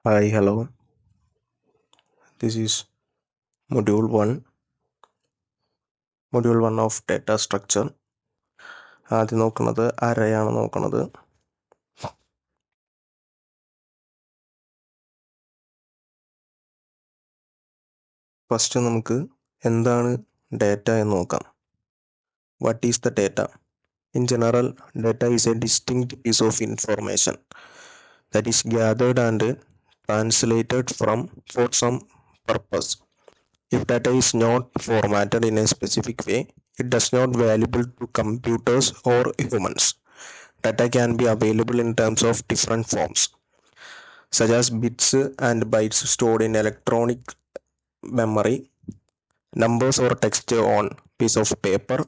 Hi, hello. This is module 1, module 1 of data structure. ആദ്യം നോക്കുന്നത് അറയാണ് നോക്കുന്നത്. ഫസ്റ്റ് നമുക്ക് എന്താണ് ഡാറ്റ എന്ന് നോക്കാം. What is the data? In general, data is a distinct piece of information that is gathered and translated for some purpose. If data is not formatted in a specific way, it does not valuable to computers or humans. Data can be available in terms of different forms, such as bits and bytes stored in electronic memory, numbers or text on piece of paper,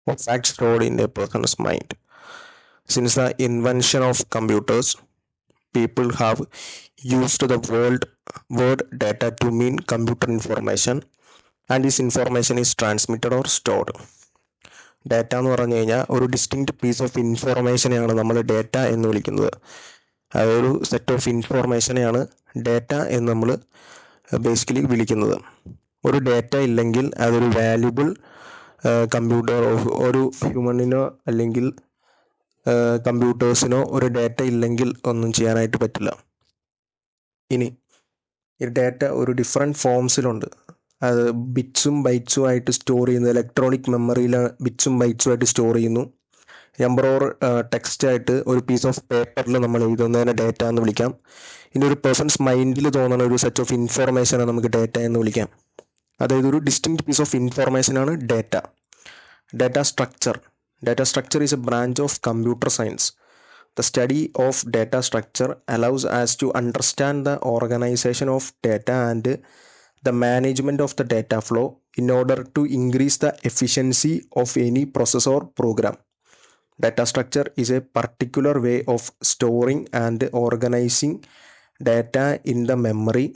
or facts stored in a person's mind. Since the invention of computers, people have used the word data to mean computer information, and this information is transmitted or stored. Data എന്ന് പറഞ്ഞു കഴിഞ്ഞാൽ ഒരു distinct piece of ഇൻഫോർമേഷനെയാണ് നമ്മൾ data എന്ന് വിളിക്കുന്നത്. അതൊരു set of ഇൻഫോർമേഷനെയാണ് data എന്ന് നമ്മൾ ബേസിക്കലി വിളിക്കുന്നത്. ഒരു ഡാറ്റ ഇല്ലെങ്കിൽ അതൊരു വാല്യുബിൾ കമ്പ്യൂട്ടർ ഒരു ഹ്യൂമണിനോ അല്ലെങ്കിൽ കമ്പ്യൂട്ടേഴ്സിനോ ഒരു ഡാറ്റ ഇല്ലെങ്കിൽ ഒന്നും ചെയ്യാനായിട്ട് പറ്റില്ല. ഇനി ഈ ഡാറ്റ ഒരു ഡിഫറെൻറ്റ് ഫോംസിലുണ്ട്. അത് ബിറ്റ്സും ബൈറ്റ്സും ആയിട്ട് സ്റ്റോർ ചെയ്യുന്നു. ഇലക്ട്രോണിക് മെമ്മറിയിൽ ബിറ്റ്സും ബൈറ്റ്സും ആയിട്ട് സ്റ്റോർ ചെയ്യുന്നു. നമ്പർ ഓർ ടെക്സ്റ്റ് ആയിട്ട് ഒരു പീസ് ഓഫ് പേപ്പറിൽ നമ്മൾ എഴുതുന്നതിനെ ഡാറ്റ എന്ന് വിളിക്കാം. ഇനി ഒരു പേഴ്സൺസ് മൈൻഡിൽ തോന്നുന്ന ഒരു സെറ്റ് ഓഫ് ഇൻഫോർമേഷനെ നമുക്ക് ഡാറ്റ എന്ന് വിളിക്കാം. അതായത് ഒരു ഡിസ്റ്റിങ്ക്റ്റ് പീസ് ഓഫ് ഇൻഫോർമേഷനാണ് data. Data structure is a branch of computer science. The study of data structure allows us to understand the organization of data and the management of the data flow in order to increase the efficiency of any process or program. Data structure is a particular way of storing and organizing data in the memory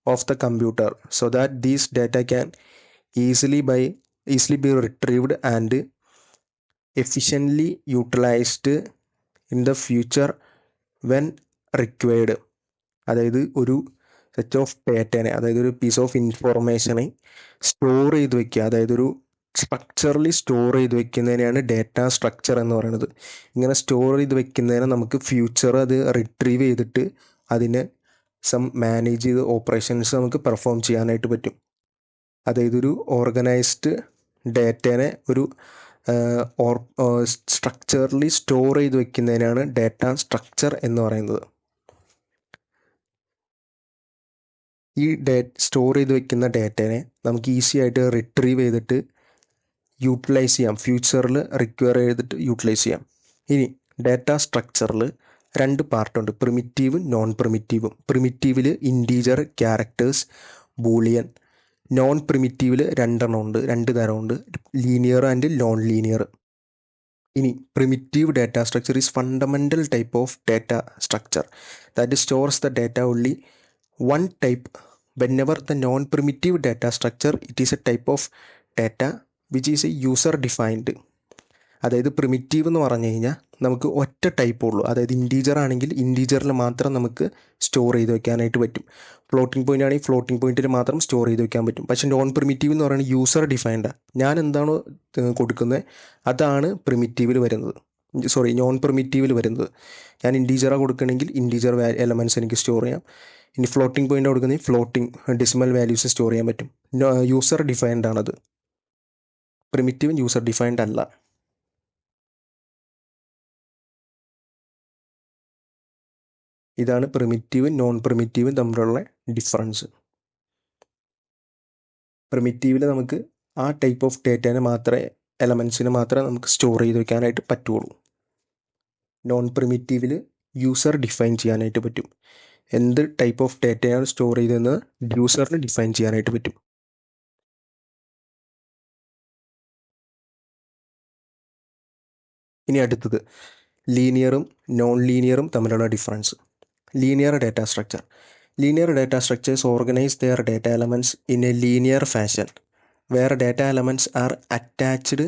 of the computer so that these data can easily be retrieved and efficiently utilized in the future when required. അതായത് ഒരു set of ഡാറ്റേനെ, അതായത് ഒരു piece of ഇൻഫോർമേഷനെ store ചെയ്ത് വെക്കുക, അതായത് ഒരു structurally store ചെയ്ത് വെക്കുന്നതിനെയാണ് data structure എന്ന് പറയുന്നത്. ഇങ്ങനെ സ്റ്റോർ ചെയ്ത് വെക്കുന്നതിനെ നമുക്ക് ഫ്യൂച്ചർ അത് റിട്രീവ് ചെയ്തിട്ട് അതിനെ മാനേജ് ചെയ്ത് ഓപ്പറേഷൻസ് നമുക്ക് പെർഫോം ചെയ്യാനായിട്ട് പറ്റും. അതായത് ഒരു ഓർഗനൈസ്ഡ് ഡാറ്റേനെ ഒരു സ്ട്രക്ചറലി സ്റ്റോർ ചെയ്ത് വെക്കുന്നതിനാണ് ഡാറ്റ സ്ട്രക്ചർ എന്ന് പറയുന്നത്. ഈ സ്റ്റോർ ചെയ്ത് വെക്കുന്ന ഡാറ്റേനെ നമുക്ക് ഈസി ആയിട്ട് റിട്രീവ് ചെയ്തിട്ട് യൂട്ടിലൈസ് ചെയ്യാം, ഫ്യൂച്ചറിൽ റിക്വയർ ചെയ്തിട്ട് യൂട്ടിലൈസ് ചെയ്യാം. ഇനി ഡാറ്റ സ്ട്രക്ചറിൽ രണ്ട് പാർട്ടുണ്ട്, പ്രിമിറ്റീവും നോൺ പ്രിമിറ്റീവും. പ്രിമിറ്റീവിൽ ഇൻറ്റീജർ, ക്യാരക്ടേഴ്സ്, ബൂളിയൻ. നോൺ പ്രിമിറ്റീവിൽ രണ്ട് തരമുണ്ട്, ലീനിയർ ആൻഡ് നോൺ ലീനിയർ. ഇനി primitive data structure is fundamental type of data structure that stores the data only one type. Whenever the non-primitive data structure, it is a type of data which is a user defined. അതായത് primitive എന്ന് പറഞ്ഞു കഴിഞ്ഞാൽ നമുക്ക് ഒറ്റ type ഉള്ളൂ. അതായത് integer ആണെങ്കിൽ ഇൻറ്റീജറിൽ മാത്രം നമുക്ക് സ്റ്റോർ ചെയ്ത് വെക്കാനായിട്ട് പറ്റും. ഫ്ലോട്ടിംഗ് പോയിൻ്റ് ആണെങ്കിൽ ഫ്ലോട്ടിംഗ് പോയിൻറ്റിൽ മാത്രം സ്റ്റോർ ചെയ്ത് വെക്കാൻ പറ്റും. പക്ഷേ നോൺ പ്രിമിറ്റീവ് എന്ന് പറയുന്നത് യൂസർ ഡിഫൈൻഡാണ്. ഞാൻ എന്താണോ കൊടുക്കുന്നത് അതാണ് പ്രിമിറ്റീവിൽ വരുന്നത്, നോൺ പ്രിമിറ്റീവിൽ വരുന്നത്. ഞാൻ ഇൻറ്റീജറാണ് കൊടുക്കണമെങ്കിൽ ഇൻറ്റീജർ എലമെൻറ്റ്സ് എനിക്ക് സ്റ്റോർ ചെയ്യാം. ഇനി ഫ്ലോട്ടിംഗ് പോയിൻ്റ് കൊടുക്കുന്നത് ഫ്ലോട്ടിംഗ് ഡെസിമൽ വാല്യൂസ് സ്റ്റോർ ചെയ്യാൻ പറ്റും. യൂസർ ഡിഫൈൻഡ് ആണത്. പ്രിമിറ്റീവും യൂസർ ഡിഫൈൻഡ് അല്ല. ഇതാണ് പ്രിമിറ്റീവും നോൺ പ്രിമിറ്റീവും തമ്മിലുള്ള ഡിഫറൻസ്. പ്രിമിറ്റീവിൽ നമുക്ക് ആ ടൈപ്പ് ഓഫ് ഡേറ്റേനെ മാത്രമേ എലമെൻസിനെ മാത്രമേ നമുക്ക് സ്റ്റോർ ചെയ്ത് വെക്കാനായിട്ട് പറ്റുള്ളൂ. നോൺ പ്രിമിറ്റീവിൽ യൂസർ ഡിഫൈൻ ചെയ്യാനായിട്ട് പറ്റും. എന്ത് ടൈപ്പ് ഓഫ് ഡേറ്റയാണ് സ്റ്റോർ ചെയ്തതെന്ന് യൂസറിന് ഡിഫൈൻ ചെയ്യാനായിട്ട് പറ്റും. ഇനി അടുത്തത് ലീനിയറും നോൺ ലീനിയറും തമ്മിലുള്ള difference. Linear data structure. Linear data structures organise their data elements in a linear fashion where data elements are attached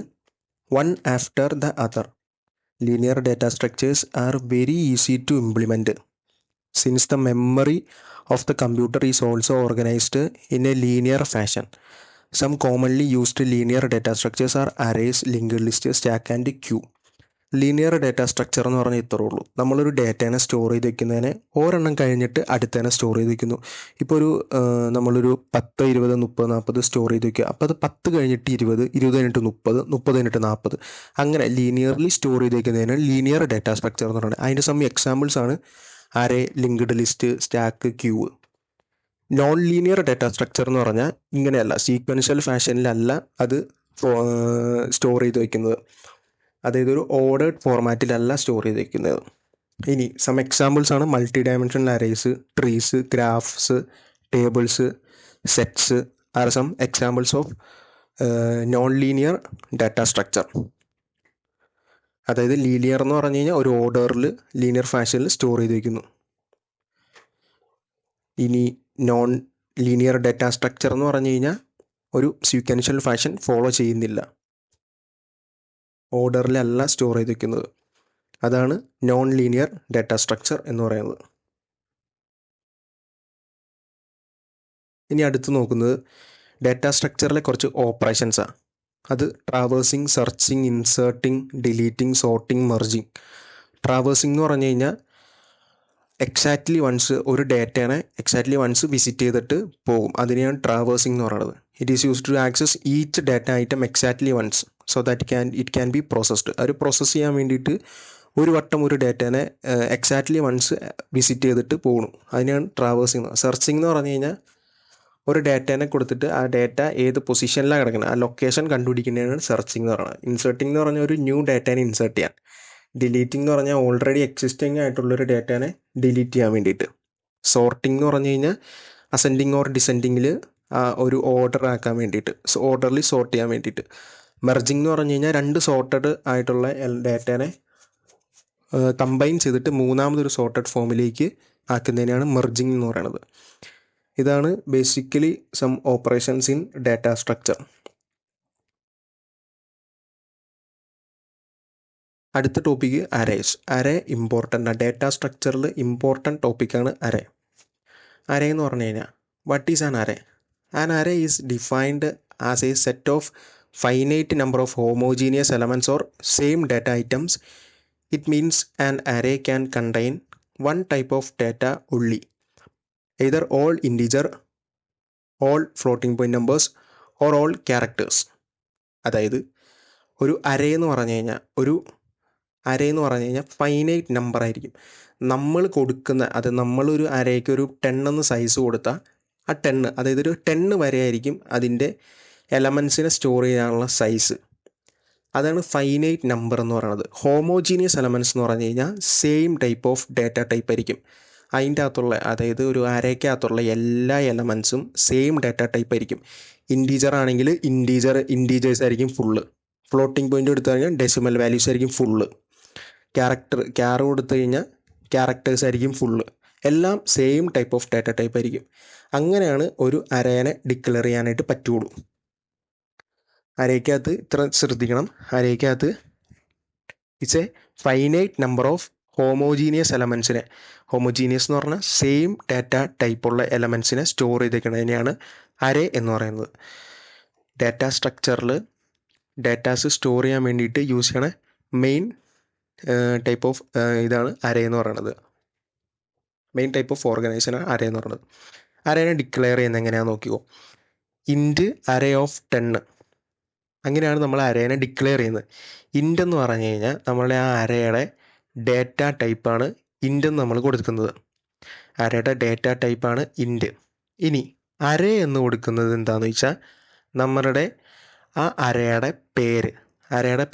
one after the other. Linear data structures are very easy to implement. since the memory of the computer is also organized in a linear fashion. Some commonly used linear data structures are arrays, linked list, stack and queue. Linear data structure എന്ന് പറഞ്ഞാൽ ഇത്രേ ഉള്ളൂ. നമ്മളൊരു ഡാറ്റേനെ store ചെയ്ത് വെക്കുന്നതിനെ ഒരെണ്ണം കഴിഞ്ഞിട്ട് അടുത്തതിനെ store ചെയ്ത് വെക്കുന്നു. ഇപ്പോൾ നമ്മളൊരു 10, 20, 30, 40 സ്റ്റോർ ചെയ്ത് വെക്കുക. അപ്പോൾ അത് 10 കഴിഞ്ഞിട്ട് 20, 20 കഴിഞ്ഞിട്ട് 30, 30 കഴിഞ്ഞിട്ട് 40, അങ്ങനെ ലീനിയർലി സ്റ്റോർ ചെയ്ത് വെക്കുന്നതിന് ലീനിയർ ഡാറ്റ സ്ട്രക്ചർ എന്ന് പറയുന്നത്. അതിൻ്റെ സം എക്സാമ്പിൾസ് ആണ് array, linked list, stack, queue. Non linear data structure എന്ന് പറഞ്ഞാൽ ഇങ്ങനെയല്ല, സീക്വൻഷ്യൽ ഫാഷനിലല്ല അത് സ്റ്റോർ ചെയ്ത് വയ്ക്കുന്നത്. അതായത് ഒരു ഓർഡേഡ് ഫോർമാറ്റിലല്ല സ്റ്റോർ ചെയ്ത് വയ്ക്കുന്നത്. ഇനി സം എക്സാമ്പിൾസ് ആണ് multi dimensional arrays, trees, graphs, tables, sets are some examples of non linear data structure. അതായത് ലീനിയർ എന്ന് പറഞ്ഞു കഴിഞ്ഞാൽ ഒരു ഓർഡറിൽ ലീനിയർ ഫാഷനിൽ സ്റ്റോർ ചെയ്ത് വയ്ക്കുന്നു. ഇനി നോൺ ലീനിയർ ഡാറ്റ സ്ട്രക്ചർ എന്ന് പറഞ്ഞു കഴിഞ്ഞാൽ ഒരു സീക്വൻഷ്യൽ ഫാഷൻ ഫോളോ ചെയ്യുന്നില്ല, ഓർഡറിലല്ല സ്റ്റോർ ചെയ്ത് വയ്ക്കുന്നത്. അതാണ് നോൺ ലീനിയർ ഡാറ്റ സ്ട്രക്ചർ എന്ന് പറയുന്നത്. ഇനി അടുത്ത് നോക്കുന്നത് ഡാറ്റ സ്ട്രക്ചറിലെ കുറച്ച് ഓപ്പറേഷൻസാണ്. അത് traversing, searching, inserting, deleting, sorting, merging. Traversing എന്ന് പറഞ്ഞു കഴിഞ്ഞാൽ എക്സാക്ട്ലി വൺസ് ഒരു ഡാറ്റേനെ എക്സാക്ട്ലി വൺസ് വിസിറ്റ് ചെയ്തിട്ട് പോകും. അതിനെയാണ് ട്രാവേഴ്സിങ് എന്ന് പറയുന്നത്. It is used to access each data item exactly once so that it can be processed. അത് പ്രോസസ്സ് ചെയ്യാൻ വേണ്ടിയിട്ട് ഒരു വട്ടം ഒരു ഡാറ്റേനെ എക്സാക്ട്ലി വൺസ് വിസിറ്റ് ചെയ്തിട്ട് പോകണം. അതിനെയാണ് ട്രാവേഴ്സിങ്. സെർച്ചിങ് എന്ന് പറഞ്ഞു കഴിഞ്ഞാൽ ഒരു ഡാറ്റേനെ കൊടുത്തിട്ട് ആ ഡാറ്റ ഏത് പൊസിഷനിലാണ് കിടക്കുന്നത് ആ ലൊക്കേഷൻ കണ്ടുപിടിക്കുന്നതാണ് സെർച്ചിങ് എന്ന് പറയുന്നത്. ഇൻസേർട്ടിങ് എന്ന് പറഞ്ഞാൽ ഒരു ന്യൂ ഡാറ്റേനെ ഇൻസേർട്ട് ചെയ്യാൻ. ഡിലീറ്റിംഗ് എന്ന് പറഞ്ഞാൽ ഓൾറെഡി എക്സിസ്റ്റിംഗ് ആയിട്ടുള്ളൊരു ഡാറ്റേനെ ഡിലീറ്റ് ചെയ്യാൻ വേണ്ടിയിട്ട്. സോർട്ടിംഗ് എന്ന് പറഞ്ഞു കഴിഞ്ഞാൽ അസെൻഡിങ് ഓർ ഡിസെൻഡിങ്ങിൽ ഒരു ഓർഡർ ആക്കാൻ വേണ്ടിയിട്ട്, ഓർഡറിൽ സോർട്ട് ചെയ്യാൻ വേണ്ടിയിട്ട്. മെർജിങ് എന്ന് പറഞ്ഞു കഴിഞ്ഞാൽ രണ്ട് സോർട്ടഡ് ആയിട്ടുള്ള ഡാറ്റേനെ കമ്പൈൻ ചെയ്തിട്ട് മൂന്നാമതൊരു സോർട്ടഡ് ഫോമിലേക്ക് ആക്കുന്നതിനാണ് മെർജിങ് എന്ന് പറയുന്നത്. ഇതാണ് basically some operations in data structure. അടുത്ത ടോപ്പിക്ക് അറേസ്. അറേ ഇമ്പോർട്ടൻ്റ് ആണ്. ഡാറ്റ സ്ട്രക്ചറിൽ ഇമ്പോർട്ടൻ്റ് ടോപ്പിക്കാണ് അറേ. അറേ എന്ന് പറഞ്ഞു കഴിഞ്ഞാൽ what is an array? An array is defined as a set of finite number of homogeneous elements or same data items. It means an array can contain one type of data only, either all integer, all floating point numbers or all characters. അതായത് ഒരു array എന്ന് പറഞ്ഞു കഴിഞ്ഞാൽ finite number ആയിരിക്കും. നമ്മൾ കൊടുക്കുന്ന അത് നമ്മളൊരു അറേക്ക് ഒരു 10 എന്ന് സൈസ് കൊടുത്താൽ ആ 10, അതായത് ഒരു 10 വരെ ആയിരിക്കും അതിൻ്റെ എലമെൻസിനെ സ്റ്റോർ ചെയ്യാനുള്ള സൈസ്. അതാണ് ഫൈനൈറ്റ് നമ്പർ എന്ന് പറയുന്നത്. ഹോമോജീനിയസ് എലമെൻറ്റ്സ് എന്ന് പറഞ്ഞു കഴിഞ്ഞാൽ same type of data type ആയിരിക്കും. അതിൻ്റെ അകത്തുള്ള, അതായത് ഒരു അറേക്കകത്തുള്ള എല്ലാ എലമെൻസും സെയിം ഡാറ്റ ടൈപ്പ് ആയിരിക്കും. ഇൻറ്റീജർ ആണെങ്കിൽ ഇൻറ്റീജേഴ്സ് ആയിരിക്കും ഫുള്ള്. ഫ്ലോട്ടിംഗ് പോയിൻ്റ് എടുത്തു കഴിഞ്ഞാൽ ഡെസിമൽ വാല്യൂസ് ആയിരിക്കും ഫുള്ള്. ക്യാർ കൊടുത്തു കഴിഞ്ഞാൽ ക്യാരക്ടേഴ്സ് ആയിരിക്കും ഫുള്ള്. എല്ലാം same type of data type ആയിരിക്കും. അങ്ങനെയാണ് ഒരു അറേനെ ഡിക്ലെയർ ചെയ്യാനായിട്ട് പറ്റുള്ളൂ. അറേക്കകത്ത് ഇത്ര ശ്രദ്ധിക്കണം, അറേക്കകത്ത് it's a finite number of homogeneous എലമെൻസിനെ, ഹോമോജീനിയസ് എന്ന് പറഞ്ഞാൽ സെയിം ഡാറ്റ ടൈപ്പുള്ള എലമെൻസിനെ സ്റ്റോർ ചെയ്തേക്കുന്നതിനെയാണ് അറേ എന്ന് പറയുന്നത്. ഡാറ്റ സ്ട്രക്ചറിൽ ഡാറ്റാസ് സ്റ്റോർ ചെയ്യാൻ വേണ്ടിയിട്ട് യൂസ് ചെയ്യണ മെയിൻ ടൈപ്പ് ഓഫ് ഇതാണ് അറേ എന്ന് പറയുന്നത്. മെയിൻ ടൈപ്പ് ഓഫ് ഓർഗനൈസേഷനാണ് അറേ എന്ന് പറയുന്നത്. അറേനെ ഡിക്ലെയർ ചെയ്യുന്നത് എങ്ങനെയാണെന്ന് നോക്കിക്കോ. ഇൻറ്റ് അറേ ഓഫ് 10, അങ്ങനെയാണ് നമ്മൾ അറേനെ ഡിക്ലെയർ ചെയ്യുന്നത്. ഇൻറ്റ് എന്ന് പറഞ്ഞു കഴിഞ്ഞാൽ നമ്മളുടെ ആ അറേയുടെ ഡാറ്റ ടൈപ്പാണ് ഇൻറ്റ് എന്ന് നമ്മൾ കൊടുക്കുന്നത്. അറേയുടെ ഡാറ്റ ടൈപ്പാണ് ഇൻറ്റ്. ഇനി അറേ എന്ന് കൊടുക്കുന്നത് എന്താണെന്ന് വെച്ചാൽ നമ്മളുടെ ആ അറേയുടെ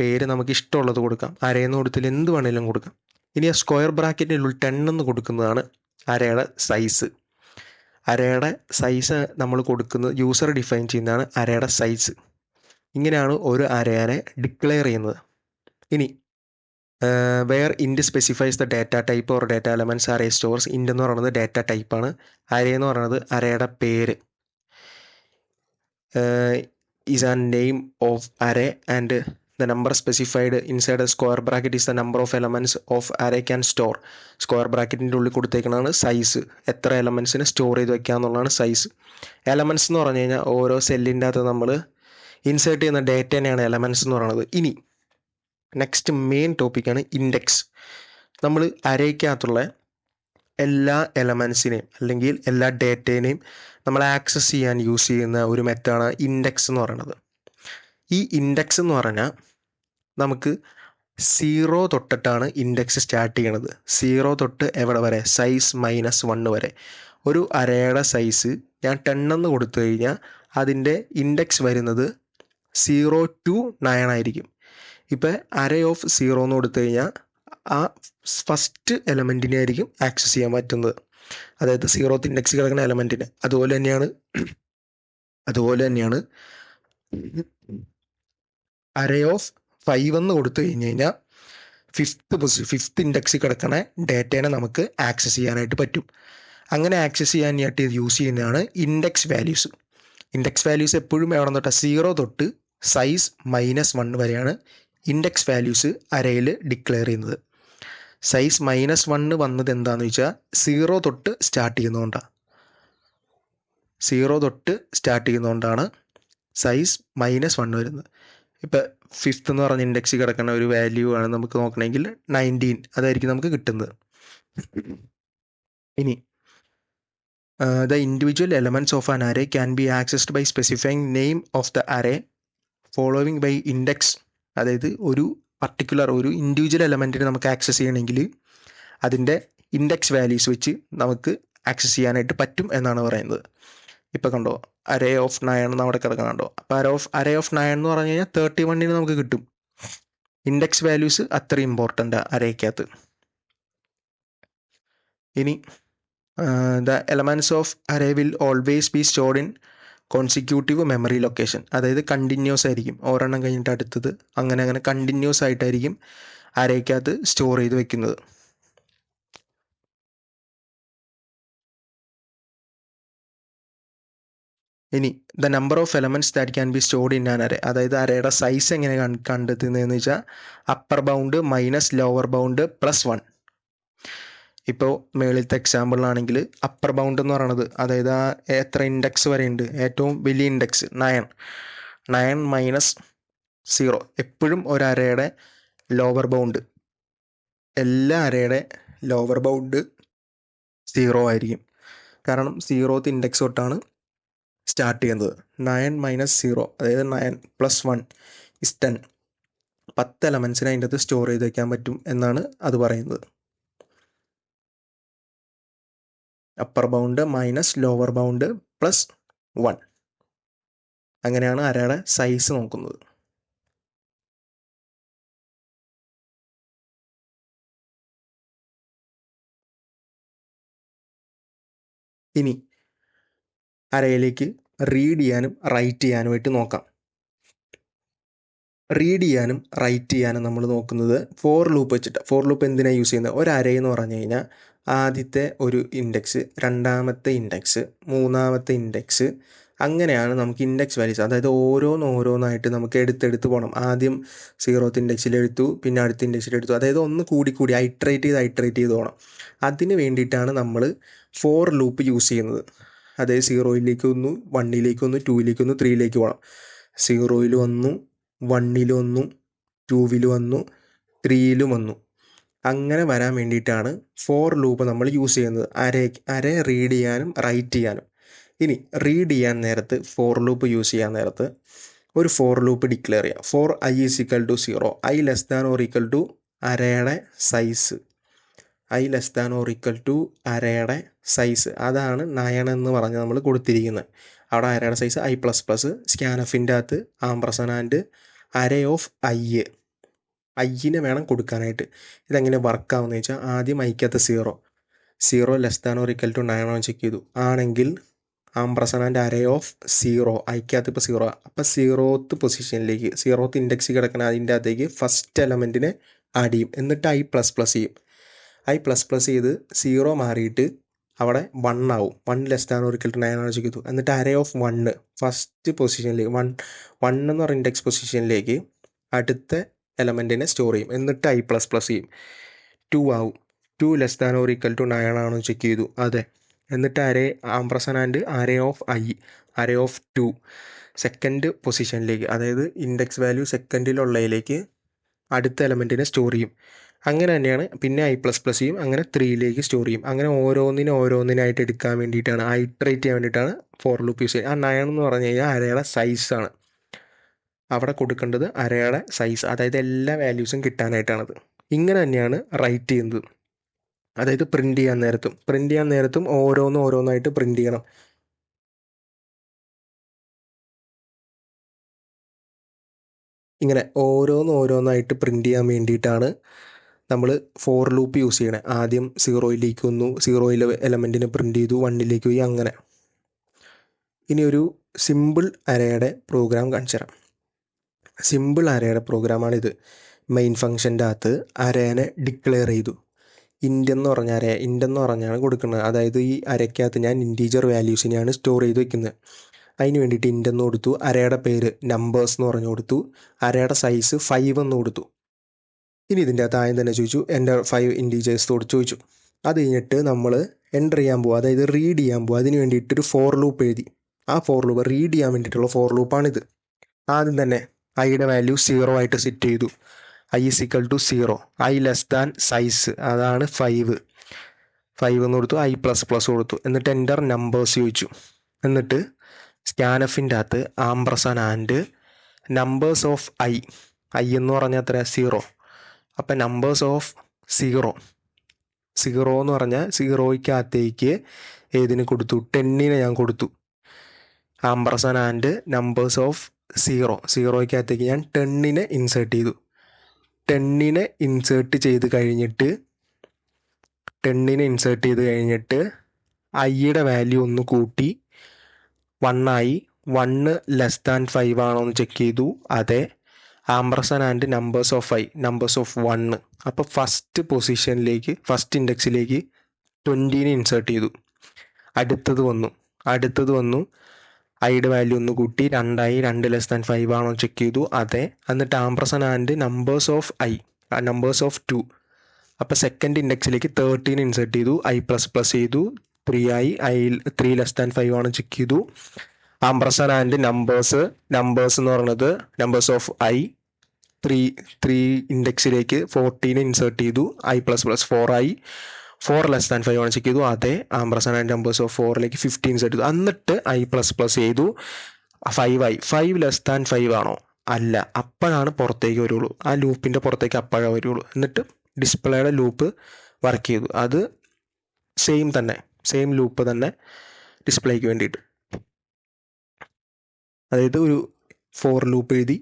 പേര് നമുക്ക് ഇഷ്ടമുള്ളത് കൊടുക്കാം. അരയെന്ന് കൊടുത്തിൽ എന്ത് വേണമെങ്കിലും കൊടുക്കാം. ഇനി ആ സ്ക്വയർ ബ്രാക്കറ്റിനുള്ളിൽ 10 എന്ന് കൊടുക്കുന്നതാണ് അറേയുടെ സൈസ്. അറേയുടെ സൈസ് നമ്മൾ കൊടുക്കുന്നത് യൂസർ ഡിഫൈൻ ചെയ്യുന്നതാണ് അറേയുടെ സൈസ്. ഇങ്ങനെയാണ് ഒരു അറേനെ ഡിക്ലെയർ ചെയ്യുന്നത്. ഇനി where int specifies the data type or data elements array stores. Int എന്ന് പറയുന്നത് ഡാറ്റ ടൈപ്പാണ്. അറേ എന്ന് പറയുന്നത് അറേയുടെ പേര്. Is an name of array and The number specified inside a square bracket is the number of elements of array can store. Square ബ്രാക്കറ്റിൻ്റെ ഉള്ളിൽ കൊടുത്തേക്കുന്നതാണ് സൈസ്, എത്ര എലമെൻസിനെ സ്റ്റോർ ചെയ്ത് വെക്കുക എന്നുള്ളതാണ് സൈസ്. എലമെൻസ് എന്ന് പറഞ്ഞു കഴിഞ്ഞാൽ ഓരോ സെല്ലിൻ്റെ അകത്ത് നമ്മൾ ഇൻസേർട്ട് ചെയ്യുന്ന ഡേറ്റേനെയാണ് എലമെൻസ് എന്ന് പറയുന്നത്. ഇനി നെക്സ്റ്റ് മെയിൻ ടോപ്പിക്കാണ് ഇൻഡെക്സ്. നമ്മൾ അരയ്ക്കകത്തുള്ള എല്ലാ എലമെൻസിനെയും അല്ലെങ്കിൽ എല്ലാ ഡേറ്റേനെയും നമ്മൾ ആക്സസ് ചെയ്യാൻ യൂസ് ചെയ്യുന്ന ഒരു മെത്തേഡാണ് ഇൻഡെക്സ് എന്ന് പറയുന്നത്. ഈ ഇൻഡെക്സ് എന്ന് പറഞ്ഞാൽ നമുക്ക് 0 തൊട്ടിട്ടാണ് ഇൻഡെക്സ് സ്റ്റാർട്ട് ചെയ്യണത്. 0 തൊട്ട് എവിടെ വരെ? സൈസ് -1 വരെ. ഒരു അരയുടെ സൈസ് ഞാൻ 10 എന്ന് കൊടുത്തു കഴിഞ്ഞാൽ അതിൻ്റെ ഇൻഡെക്സ് വരുന്നത് 0 to 9 ആയിരിക്കും. ഇപ്പം അരേ ഓഫ് 0 എന്ന് കൊടുത്തു കഴിഞ്ഞാൽ ആ ഫസ്റ്റ് എലമെൻറ്റിനെ ആയിരിക്കും ആക്സസ് ചെയ്യാൻ പറ്റുന്നത്, അതായത് 0th ഇൻഡെക്സ് കിടക്കുന്ന എലമെൻറ്റിന്. അതുപോലെ തന്നെയാണ് അരേ ഓഫ് 5 എന്ന് കൊടുത്തു കഴിഞ്ഞ് കഴിഞ്ഞാൽ ഫിഫ്ത്ത് ഇൻഡെക്സ് കിടക്കുന്ന ഡേറ്റേനെ നമുക്ക് ആക്സസ് ചെയ്യാനായിട്ട് പറ്റും. അങ്ങനെ ആക്സസ് ചെയ്യാനായിട്ട് യൂസ് ചെയ്യുന്നതാണ് ഇൻഡെക്സ് വാല്യൂസ്. ഇൻഡെക്സ് വാല്യൂസ് എപ്പോഴും എവിടെ തൊട്ടാൽ 0 തൊട്ട് സൈസ് -1 വരെയാണ് ഇൻഡെക്സ് വാല്യൂസ് അരയിൽ ഡിക്ലെയർ ചെയ്യുന്നത്. സൈസ് -1 വന്നത് എന്താണെന്ന് വെച്ചാൽ 0 തൊട്ട് സ്റ്റാർട്ട് ചെയ്യുന്നതുകൊണ്ടാണ് സൈസ് -1 വരുന്നത്. ഇപ്പം 5th എന്ന് പറഞ്ഞ ഇൻഡെക്സ് കിടക്കുന്ന ഒരു വാല്യൂ ആണ് നമുക്ക് നോക്കണമെങ്കിൽ 19 അതായിരിക്കും നമുക്ക് കിട്ടുന്നത്. ഇനി the individual elements of an array can be accessed by specifying name of the array following by index. അതായത് ഒരു ഇൻഡിവിജ്വൽ എലമെൻറ്റിനെ നമുക്ക് ആക്സസ് ചെയ്യണമെങ്കിൽ അതിൻ്റെ ഇൻഡെക്സ് വാല്യൂസ് വെച്ച് നമുക്ക് ആക്സസ് ചെയ്യാനായിട്ട് പറ്റും എന്നാണ് പറയുന്നത്. ഇപ്പോൾ കണ്ടോ, അരേ ഓഫ് 9 നമ്മുടെ കിടക്കുന്നുണ്ടോ. അപ്പോൾ അരേ ഓഫ് 9 എന്ന് പറഞ്ഞു കഴിഞ്ഞാൽ 31 നമുക്ക് കിട്ടും. ഇൻഡെക്സ് വാല്യൂസ് അത്ര ഇമ്പോർട്ടൻ്റ് അരേക്കകത്ത്. ഇനി the elements of array will always be stored in consecutive memory location. അതായത് കണ്ടിന്യൂസ് ആയിരിക്കും, ഒരെണ്ണം കഴിഞ്ഞിട്ട് അടുത്തത് അങ്ങനെ കണ്ടിന്യൂസ് ആയിട്ടായിരിക്കും അരേക്കകത്ത് സ്റ്റോർ ചെയ്ത് വെക്കുന്നത്. ഇനി the number of elements that can be stored in an array. അതായത് അരയുടെ സൈസ് എങ്ങനെ കണ്ടെത്തുന്നതെന്ന് വെച്ചാൽ upper bound minus lower bound +1. ഇപ്പോൾ മേളിലത്തെ എക്സാമ്പിളിലാണെങ്കിൽ അപ്പർ ബൗണ്ട് എന്ന് പറയുന്നത്, അതായത് ആ എത്ര ഇൻഡെക്സ് വരെ ഉണ്ട്, ഏറ്റവും വലിയ ഇൻഡെക്സ് 9 -0. എപ്പോഴും ഒരു അരയുടെ ലോവർ ബൗണ്ട്, എല്ലാ അരയുടെ ലോവർ ബൗണ്ട് 0 ആയിരിക്കും. കാരണം 0th ഇൻഡെക്സ് തൊട്ടാണ് സ്റ്റാർട്ട് ചെയ്യുന്നത്. 9 - 0 അതായത് 9 + 1 is 10. 10 എലമെൻസിനെ അതിൻ്റെ അകത്ത് സ്റ്റോർ ചെയ്ത് വയ്ക്കാൻ പറ്റും എന്നാണ് അത് പറയുന്നത്. Upper bound minus lower bound +1. അങ്ങനെയാണ് അരയുടെ സൈസ് നോക്കുന്നത്. ഇനി അരയിലേക്ക് റീഡ് ചെയ്യാനും റൈറ്റ് ചെയ്യാനുമായിട്ട് നോക്കാം. റീഡ് ചെയ്യാനും റൈറ്റ് ചെയ്യാനും നമ്മൾ നോക്കുന്നത് ഫോർ ലൂപ്പ് വെച്ചിട്ട്. ഫോർ ലൂപ്പ് എന്തിനാണ് യൂസ് ചെയ്യുന്നത്? ഒരു അരയെന്ന് പറഞ്ഞു കഴിഞ്ഞാൽ ആദ്യത്തെ ഒരു ഇൻഡെക്സ്, രണ്ടാമത്തെ ഇൻഡെക്സ്, മൂന്നാമത്തെ ഇൻഡെക്സ്, അങ്ങനെയാണ് നമുക്ക് ഇൻഡെക്സ് വാല്യൂസ്, അതായത് ഓരോന്നായിട്ട് നമുക്ക് എടുത്തെടുത്ത് പോകണം. ആദ്യം 0th ഇൻഡെക്സിലെടുത്തു, പിന്നെ അടുത്ത ഇൻഡെക്സിലെടുത്തു, അതായത് ഒന്ന് കൂടി ഐട്രേറ്റ് ചെയ്ത് പോകണം. അതിന് വേണ്ടിയിട്ടാണ് നമ്മൾ ഫോർ ലൂപ്പ് യൂസ് ചെയ്യുന്നത്. അതായത് 0യിലേക്ക് വന്നു, 1ലേക്ക് വന്നു, 2ലേക്ക് വന്നു, 3ലേക്ക് പോകണം. 0യിൽ വന്നു, 1ൽ വന്നു, 2ൽ വന്നു, 3ലും വന്നു. അങ്ങനെ വരാൻ വേണ്ടിയിട്ടാണ് ഫോർ ലൂപ്പ് നമ്മൾ യൂസ് ചെയ്യുന്നത്, അര റീഡ് ചെയ്യാനും റൈറ്റ് ചെയ്യാനും. ഇനി റീഡ് ചെയ്യാൻ നേരത്ത് ഫോർ ലൂപ്പ് യൂസ് ചെയ്യാൻ നേരത്ത് ഒരു ഫോർ ലൂപ്പ് ഡിക്ലെയർ ചെയ്യാം. ഫോർ i = 0, i <= അരയുടെ സൈസ്, i <= അരയുടെ സൈസ്, അതാണ് 9 എന്ന് പറഞ്ഞ് നമ്മൾ കൊടുത്തിരിക്കുന്നത്. അവിടെ അരയുടെ സൈസ് i++, സ്കാനഫിൻ്റെ അകത്ത് ആംപർസൻഡ് അരേ ഓഫ് ഐനെ വേണം കൊടുക്കാനായിട്ട്. ഇതെങ്ങനെ വർക്കാവുമെന്ന് വെച്ചാൽ ആദ്യം ഐക്കകത്ത് 0 <= 9 ചെക്ക് ചെയ്തു, ആണെങ്കിൽ ആംപർസൻഡ് അരേ ഓഫ് 0, ഐക്കകത്ത് ഇപ്പോൾ 0, അപ്പോൾ 0th പൊസിഷനിലേക്ക് 0th ഇൻഡെക്സ് കിടക്കുന്ന അതിൻ്റെ അകത്തേക്ക് ഫസ്റ്റ് എലമെൻറ്റിനെ ആഡ് ചെയ്യും. എന്നിട്ട് i++ ചെയ്യും. i++ ചെയ്ത് 0 മാറിയിട്ട് അവിടെ 1 ആവും. 1 <= 9 ചെക്ക് ചെയ്തു. എന്നിട്ട് അരേ ഓഫ് 1 ഫസ്റ്റ് പൊസിഷനിലേക്ക് 1 എന്ന് പറയുന്ന ഇൻഡെക്സ് പൊസിഷനിലേക്ക് അടുത്ത എലമെൻറ്റിനെ സ്റ്റോർ ചെയ്യും. എന്നിട്ട് ഐ പ്ലസ് പ്ലസ് ചെയ്യും. 2 ആവും. 2 less than or equal to 9 ആണോ ചെക്ക് ചെയ്തു. അതെ. എന്നിട്ട് array ampersand array of i, array of 2 second പൊസിഷനിലേക്ക്, അതായത് ഇൻഡെക്സ് വാല്യൂ സെക്കൻഡിലുള്ളതിലേക്ക് അടുത്ത എലമെൻറ്റിനെ സ്റ്റോർ ചെയ്യും. അങ്ങനെ തന്നെയാണ്. പിന്നെ ഐ പ്ലസ് പ്ലസ് ചെയ്യും. അങ്ങനെ 3ലേക്ക് സ്റ്റോർ ചെയ്യും. അങ്ങനെ ഓരോന്നിനായിട്ട് എടുക്കാൻ വേണ്ടിയിട്ടാണ്, ഐട്രേറ്റ് ചെയ്യാൻ വേണ്ടിയിട്ടാണ് ഫോർ ലൂപ്പ് യൂസ് ചെയ്യുക. ആ 9 എന്ന് പറഞ്ഞു കഴിഞ്ഞാൽ അരയുടെ സൈസാണ്. അവിടെ കൊടുക്കേണ്ടത് അരയുടെ സൈസ്, അതായത് എല്ലാ വാല്യൂസും കിട്ടാനായിട്ടാണത്. ഇങ്ങനെ തന്നെയാണ് റൈറ്റ് ചെയ്യുന്നത്. അതായത് പ്രിൻ്റ് ചെയ്യാൻ നേരത്തും ഓരോന്നായിട്ട് പ്രിൻ്റ് ചെയ്യണം. ഇങ്ങനെ ഓരോന്നായിട്ട് പ്രിൻ്റ് ചെയ്യാൻ വേണ്ടിയിട്ടാണ് നമ്മൾ ഫോർ ലൂപ്പ് യൂസ് ചെയ്യണേ. ആദ്യം 0യിലേക്ക് വന്നു, 0യിലെ എലമെൻറ്റിനെ പ്രിൻ്റ് ചെയ്തു, 1ലേക്ക് പോയി, അങ്ങനെ. ഇനി ഒരു സിമ്പിൾ അരയുടെ പ്രോഗ്രാം കാണിച്ചു തരാം. സിമ്പിൾ അരയുടെ പ്രോഗ്രാമാണിത്. മെയിൻ ഫംഗ്ഷൻ്റെ അകത്ത് അരേനെ ഡിക്ലെയർ ചെയ്തു. ഇൻ്റ് എന്ന് പറഞ്ഞാണ് കൊടുക്കുന്നത്. അതായത് ഈ അരയ്ക്കകത്ത് ഞാൻ ഇൻറ്റീജർ വാല്യൂസിനെയാണ് സ്റ്റോർ ചെയ്ത് വെക്കുന്നത്. അതിന് വേണ്ടിയിട്ട് ഇൻ്റ് എന്ന് കൊടുത്തു. അരയുടെ പേര് നമ്പേഴ്സ് എന്ന് പറഞ്ഞു കൊടുത്തു. അരയുടെ സൈസ് 5 എന്ന് കൊടുത്തു. ഇനി ഇതിൻ്റെ അകത്ത് ആദ്യം തന്നെ ചോദിച്ചു എൻ്റെ 5 ഇൻറ്റീജേഴ്സോട് ചോദിച്ചു. അത് കഴിഞ്ഞിട്ട് നമ്മൾ എൻ്റർ ചെയ്യാൻ പോകുക, അതായത് റീഡ് ചെയ്യാൻ പോകുക. അതിന് വേണ്ടിയിട്ടൊരു ഫോർ ലൂപ്പ് എഴുതി. ആ ഫോർ ലൂപ്പ് റീഡ് ചെയ്യാൻ വേണ്ടിയിട്ടുള്ള ഫോർ ലൂപ്പാണിത്. ആദ്യം തന്നെ ഐയുടെ വാല്യൂ 0 ആയിട്ട് സെറ്റ് ചെയ്തു. I is equal to 0, i less than size, അതാണ് 5 എന്ന് കൊടുത്തു. ഐ പ്ലസ് പ്ലസ് കൊടുത്തു. എന്നിട്ട് എൻ്റർ നമ്പേഴ്സ് ചോദിച്ചു. എന്നിട്ട് സ്കാനഫിൻ്റെ അകത്ത് ആംപ്രസൻഡ് നമ്പേഴ്സ് ഓഫ് ഐ എന്ന് പറഞ്ഞാൽ എത്ര, 0. അപ്പം നമ്പേഴ്സ് ഓഫ് 0 എന്ന് പറഞ്ഞാൽ 0യ്ക്കകത്തേക്ക് ഏതിന് കൊടുത്തു, 10നെ ഞാൻ കൊടുത്തു. ആംപ്രസൻഡ് നമ്പേഴ്സ് ഓഫ് 0യ്ക്കകത്തേക്ക് ഞാൻ 10നെ ഇൻസേർട്ട് ചെയ്തു. 10നെ ഇൻസേർട്ട് ചെയ്ത് കഴിഞ്ഞിട്ട് ഐയുടെ വാല്യൂ ഒന്ന് കൂട്ടി 1 ആയി. 1 ലെസ് ദാൻ 5 ആണോ എന്ന് ചെക്ക് ചെയ്തു. അതെ. Ampersand numbers of I, numbers of 1. അപ്പോൾ ഫസ്റ്റ് ഇൻഡെക്സിലേക്ക് 20നെ ഇൻസേർട്ട് ചെയ്തു. അടുത്തത് വന്നു ഐയുടെ വാല്യൂ ഒന്ന് കൂട്ടി 2 ആയി. 2 ലെസ് ദാൻ 5 ആണോ ചെക്ക് ചെയ്തു. അതെ. എന്നിട്ട് ampersand numbers of I, numbers of 2. അപ്പോൾ സെക്കൻഡ് ഇൻഡെക്സിലേക്ക് 13 ഇൻസേർട്ട് ചെയ്തു. ഐ പ്ലസ് പ്ലസ് ചെയ്തു. 3 ആയി. 3 ലെസ് ദാൻ 5 ആണോ ചെക്ക് ചെയ്തു. ആംപ്രസൻഡ് നമ്പേഴ്സ് എന്ന് പറയുന്നത് നമ്പേഴ്സ് ഓഫ് ഐ, 3 ഇൻഡെക്സിലേക്ക് 14 ഇൻസേർട്ട് ചെയ്തു. ഐ പ്ലസ് പ്ലസ് 4 ആയി. 4 ലെസ് ദാൻ 5 ആണ് ചെക്ക് ചെയ്തു. അതെ. ആംപ്രസൻഡ് നമ്പേഴ്സ് ഓഫ് 4ലേക്ക് 15 ഇൻസേർട്ട് ചെയ്തു. എന്നിട്ട് ഐ പ്ലസ് പ്ലസ് ചെയ്തു. 5 ആയി. 5 ലെസ് ദാൻ 5 ആണോ, അല്ല. അപ്പോഴാണ് പുറത്തേക്ക് വരുള്ളൂ. ആ ലൂപ്പിൻ്റെ പുറത്തേക്ക് അപ്പോഴാണ് വരുള്ളൂ. എന്നിട്ട് ഡിസ്പ്ലേയുടെ ലൂപ്പ് വർക്ക് ചെയ്തു. അത് സെയിം ലൂപ്പ് തന്നെ ഡിസ്പ്ലേക്ക് വേണ്ടിയിട്ട്. അതായത് ഒരു ഫോർ ലൂപ്പ് എഴുതി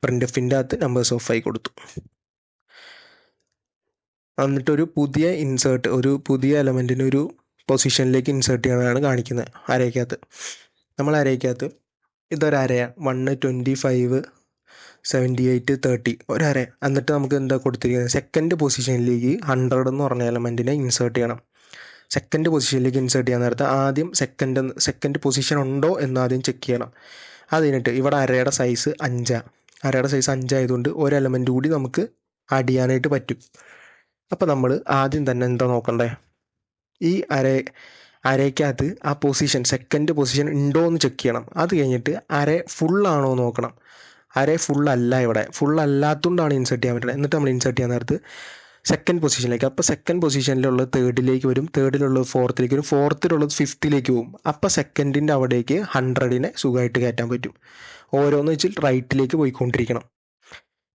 പ്രിൻ്റ്എഫിൻ്റെ അകത്ത് നമ്പേഴ്സ് ഓഫ് 5 കൊടുത്തു. എന്നിട്ടൊരു പുതിയ എലമെൻറ്റിന് ഒരു പൊസിഷനിലേക്ക് ഇൻസേർട്ട് ചെയ്യാനാണ് കാണിക്കുന്നത് അരയ്ക്കകത്ത്. നമ്മൾ അരയ്ക്കകത്ത് ഇതൊരു അരയാണ്. 1, 25, 78, 30 ഒരര. എന്നിട്ട് നമുക്ക് എന്താ കൊടുത്തിരിക്കുന്നത്, സെക്കൻഡ് പൊസിഷനിലേക്ക് 100 എന്ന് പറഞ്ഞ എലമെൻറ്റിനെ ഇൻസേർട്ട് ചെയ്യണം. സെക്കൻഡ് പൊസിഷനിലേക്ക് ഇൻസേർട്ട് ചെയ്യാൻ നേരത്ത് ആദ്യം സെക്കൻഡ് പൊസിഷൻ ഉണ്ടോ എന്ന് ആദ്യം ചെക്ക് ചെയ്യണം. അത് കഴിഞ്ഞിട്ട് ഇവിടെ അരയുടെ സൈസ് 5. അരയുടെ സൈസ് 5 ആയതുകൊണ്ട് ഒരു എലമെൻറ്റ് കൂടി നമുക്ക് ആഡ് ചെയ്യാനായിട്ട് പറ്റും. അപ്പോൾ നമ്മൾ ആദ്യം തന്നെ എന്താ നോക്കണ്ടേ, ഈ അരയ്ക്കകത്ത് ആ സെക്കൻഡ് പൊസിഷൻ ഉണ്ടോ എന്ന് ചെക്ക് ചെയ്യണം. അത് കഴിഞ്ഞിട്ട് അര ഫുള്ളാണോ നോക്കണം. അര ഫുള്ളല്ല, ഇവിടെ ഫുള്ളല്ലാത്തതുകൊണ്ടാണ് ഇൻസേർട്ട് ചെയ്യാൻ പറ്റുന്നത്. എന്നിട്ട് നമ്മൾ ഇൻസേർട്ട് ചെയ്യാൻ നേരത്ത് സെക്കൻഡ് പൊസിഷനിലേക്ക്, അപ്പോൾ സെക്കൻഡ് പൊസിഷനിലുള്ളത് തേർഡിലേക്ക് വരും, തേർഡിലുള്ളത് ഫോർത്തിലേക്ക് വരും, ഫോർത്തിലുള്ളത് ഫിഫ്ത്തിലേക്ക് പോകും. അപ്പോൾ സെക്കൻഡിൻ്റെ അവിടേക്ക് 100നെ സുഖമായിട്ട് കയറ്റാൻ പറ്റും. ഓരോന്ന് വെച്ചാൽ റൈറ്റിലേക്ക് പോയിക്കൊണ്ടിരിക്കണം.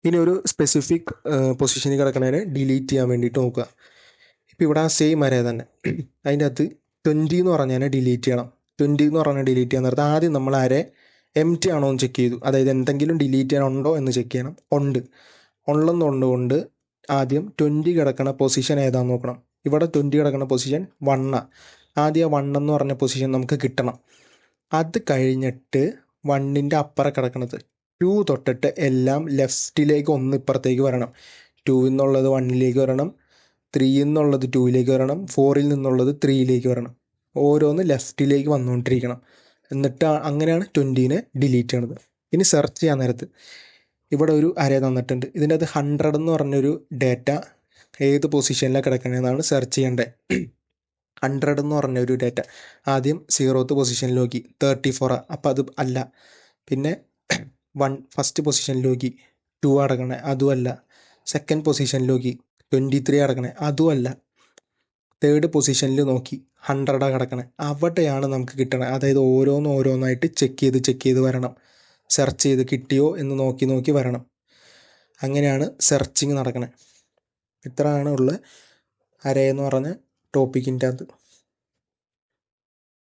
ഇനി ഒരു സ്പെസിഫിക് പൊസിഷനിൽ കിടക്കുന്നതിനെ ഡിലീറ്റ് ചെയ്യാൻ വേണ്ടിയിട്ട് നോക്കുക. ഇപ്പോൾ ഇവിടെ ആ സെയിം അര തന്നെ, അതിൻ്റെ അകത്ത് 20 എന്ന് പറഞ്ഞാൽ ഡിലീറ്റ് ചെയ്യണം. 20 എന്ന് പറഞ്ഞാൽ ഡിലീറ്റ് ചെയ്യാൻ നേരത്തെ ആദ്യം നമ്മൾ അര എംപ്റ്റി ആണോ എന്ന് ചെക്ക് ചെയ്തു. അതായത് എന്തെങ്കിലും ഡിലീറ്റ് ചെയ്യാനുണ്ടോ എന്ന് ചെക്ക് ചെയ്യണം. ഉള്ളെന്നുകൊണ്ട് ആദ്യം 20 കിടക്കുന്ന പൊസിഷൻ ഏതാണെന്ന് നോക്കണം. ഇവിടെ 20 കിടക്കുന്ന പൊസിഷൻ 1. ആദ്യം 1 എന്ന് പറഞ്ഞ പൊസിഷൻ നമുക്ക് കിട്ടണം. അത് കഴിഞ്ഞിട്ട് 1ൻ്റെ അപ്പുറം കിടക്കുന്നത് 2 തൊട്ടിട്ട് എല്ലാം ലെഫ്റ്റിലേക്ക് ഒന്ന് ഇപ്പുറത്തേക്ക് വരണം. 2 എന്നുള്ളത് 1ലേക്ക് വരണം, 3 എന്നുള്ളത് 2ലേക്ക് വരണം, 4ൽ നിന്നുള്ളത് 3ലേക്ക് വരണം. ഓരോന്ന് ലെഫ്റ്റിലേക്ക് വന്നുകൊണ്ടിരിക്കണം. എന്നിട്ട് അങ്ങനെയാണ് 20നെ ഡിലീറ്റ് ചെയ്യണത്. ഇനി സെർച്ച് ചെയ്യാൻ നേരത്ത് ഇവിടെ ഒരു അറേ തന്നിട്ടുണ്ട്. ഇതിൻ്റെ അത് 100 എന്ന് പറഞ്ഞൊരു ഡേറ്റ ഏത് പൊസിഷനിലാണ് കിടക്കണമെന്നാണ് സെർച്ച് ചെയ്യേണ്ടത്. 100 എന്ന് പറഞ്ഞൊരു ഡേറ്റ ആദ്യം 0th പൊസിഷനിൽ നോക്കി, 34 അപ്പോൾ അത് അല്ല. പിന്നെ ഫസ്റ്റ് പൊസിഷനിൽ നോക്കി 2 അടക്കണേ, അതുമല്ല. സെക്കൻഡ് പൊസിഷനിൽ നോക്കി 23 അടക്കണേ, അതുമല്ല. തേർഡ് പൊസിഷനിൽ നോക്കി 100 കിടക്കണേ, അവിടെയാണ് നമുക്ക് കിട്ടണത്. അതായത് ഓരോന്നായിട്ട് ചെക്ക് ചെയ്ത് വരണം. സെർച്ച് ചെയ്ത് കിട്ടിയോ എന്ന് നോക്കി വരണം. അങ്ങനെയാണ് സെർച്ചിങ് നടക്കണത്. ഇത്രയാണ് ഉള്ള അറേ എന്ന് പറഞ്ഞ ടോപ്പിക്കിൻ്റെ അത്.